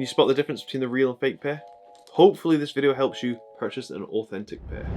Can you spot the difference between the real and fake pair? Hopefully this video helps you purchase an authentic pair.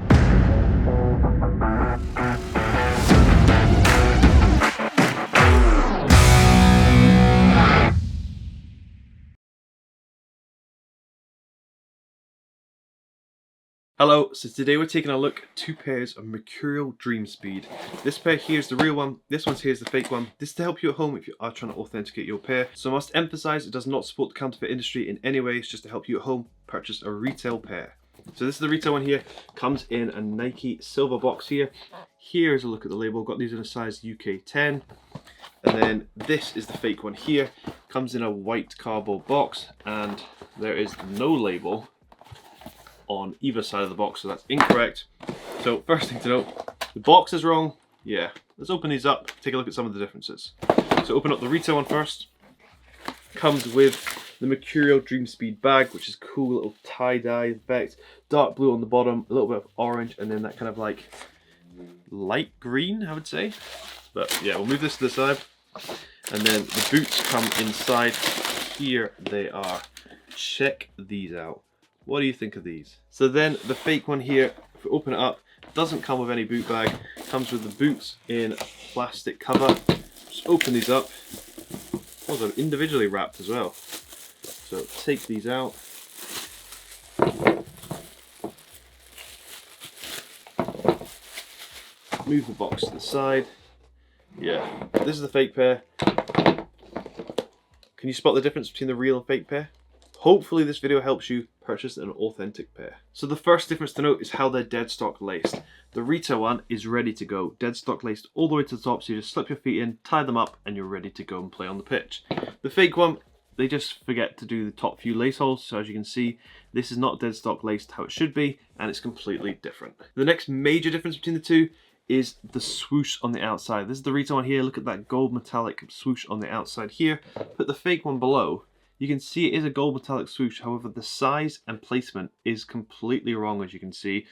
Hello, so today we're taking a look at two pairs of Mercurial Dream Speed. This pair here is the real one, this one here is the fake one. This is to help you at home if you are trying to authenticate your pair. So I must emphasize it does not support the counterfeit industry in any way, it's just to help you at home purchase a retail pair. So this is the retail one here, comes in a Nike silver box here. Here's a look at the label, got these in a size UK 10. And then this is the fake one here, comes in a white cardboard box and there is no label on either side of the box, so that's incorrect. So first thing to note, the box is wrong. Yeah, let's open these up, take a look at some of the differences. So open up the retail one first. Comes with the Mercurial Dream Speed bag, which is cool, little tie-dye effect, dark blue on the bottom, a little bit of orange, and then that kind of like light green, I would say. But yeah, we'll move this to the side. And then the boots come inside. Here they are. Check these out. What do you think of these? So then the fake one here, if we open it up, doesn't come with any boot bag, comes with the boots in a plastic cover. Just open these up. Oh, they're individually wrapped as well. So take these out. Move the box to the side. Yeah, this is the fake pair. Can you spot the difference between the real and fake pair? Hopefully this video helps you purchase an authentic pair. So the first difference to note is how they're dead stock laced. The retail one is ready to go, dead stock laced all the way to the top, so you just slip your feet in, tie them up, and you're ready to go and play on the pitch. The fake one, they just forget to do the top few lace holes, so as you can see, this is not dead stock laced how it should be, and it's completely different. The next major difference between the two is the swoosh on the outside. This is the retail one here, look at that gold metallic swoosh on the outside here. Put the fake one below. You can see it is a gold metallic swoosh, however the size and placement is completely wrong, as you can see.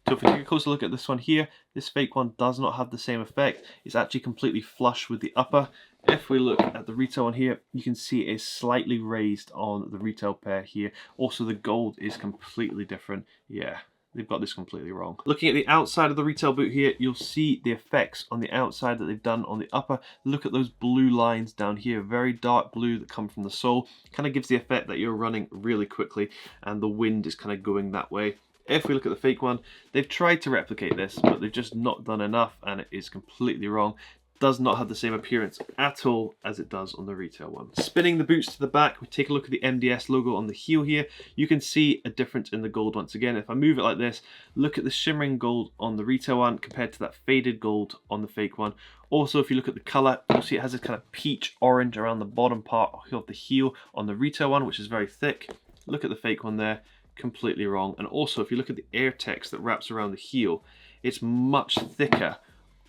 So if we take a closer look at this one here, this fake one does not have the same effect. It's actually completely flush with the upper. If we look at the retail one here, you can see it is slightly raised on the retail pair here. Also the gold is completely different. Yeah, they've got this completely wrong. Looking at the outside of the retail boot here, you'll see the effects on the outside that they've done on the upper. Look at those blue lines down here, very dark blue that come from the sole. Kind of gives the effect that you're running really quickly and the wind is kind of going that way. If we look at the fake one, they've tried to replicate this, but they've just not done enough and it is completely wrong. Does not have the same appearance at all as it does on the retail one. Spinning the boots to the back, we take a look at the MDS logo on the heel here. You can see a difference in the gold once again. If I move it like this, look at the shimmering gold on the retail one compared to that faded gold on the fake one. Also, if you look at the color, you'll see it has this kind of peach orange around the bottom part of the heel on the retail one, which is very thick. Look at the fake one there, completely wrong. And also, if you look at the air text that wraps around the heel, it's much thicker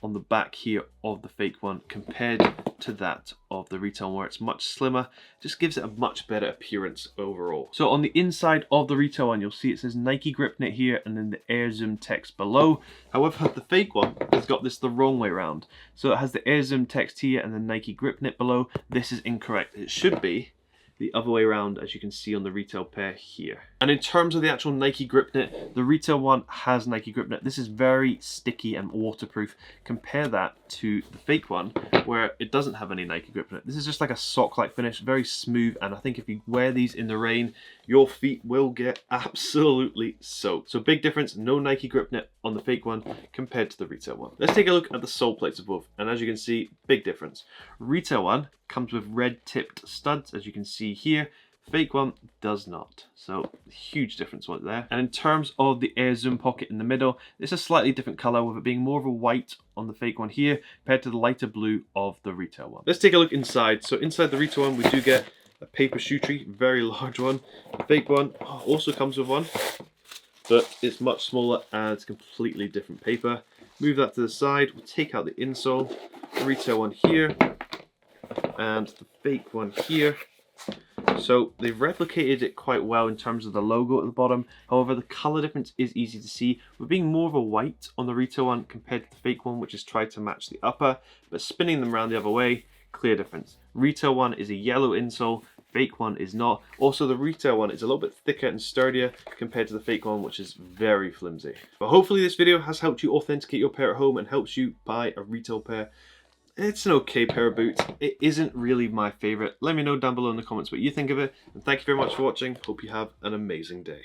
on the back here of the fake one compared to that of the retail one, where it's much slimmer. Just gives it a much better appearance overall. So on the inside of the retail one, you'll see it says Nike Grip Knit here and then the Air Zoom text below. However, the fake one has got this the wrong way around. So it has the Air Zoom text here and the Nike Grip Knit below. This is incorrect. It should be the other way around, as you can see on the retail pair here. And in terms of the actual Nike Grip Knit, the retail one has Nike Grip Knit. This is very sticky and waterproof. Compare that to the fake one, where it doesn't have any Nike Grip Knit. This is just like a sock-like finish, very smooth, and I think if you wear these in the rain, your feet will get absolutely soaked. So big difference, no Nike Grip Knit on the fake one compared to the retail one. Let's take a look at the sole plates of both, and as you can see, big difference. Retail one comes with red tipped studs, as you can see here. Fake one does not. So huge difference right there. And in terms of the Air Zoom pocket in the middle, it's a slightly different color, with it being more of a white on the fake one here compared to the lighter blue of the retail one. Let's take a look inside. So inside the retail one, we do get a paper shoe tree, very large one. The fake one also comes with one, but it's much smaller and it's completely different paper. Move that to the side. We'll take out the insole. The retail one here and the fake one here. So they've replicated it quite well in terms of the logo at the bottom. However, the color difference is easy to see. We're being more of a white on the retail one compared to the fake one, which is tried to match the upper, but spinning them around the other way, clear difference. Retail one is a yellow insole, fake one is not. Also, the retail one is a little bit thicker and sturdier compared to the fake one, which is very flimsy. But hopefully this video has helped you authenticate your pair at home and helps you buy a retail pair. It's an okay pair of boots. It isn't really my favourite. Let me know down below in the comments what you think of it. And thank you very much for watching. Hope you have an amazing day.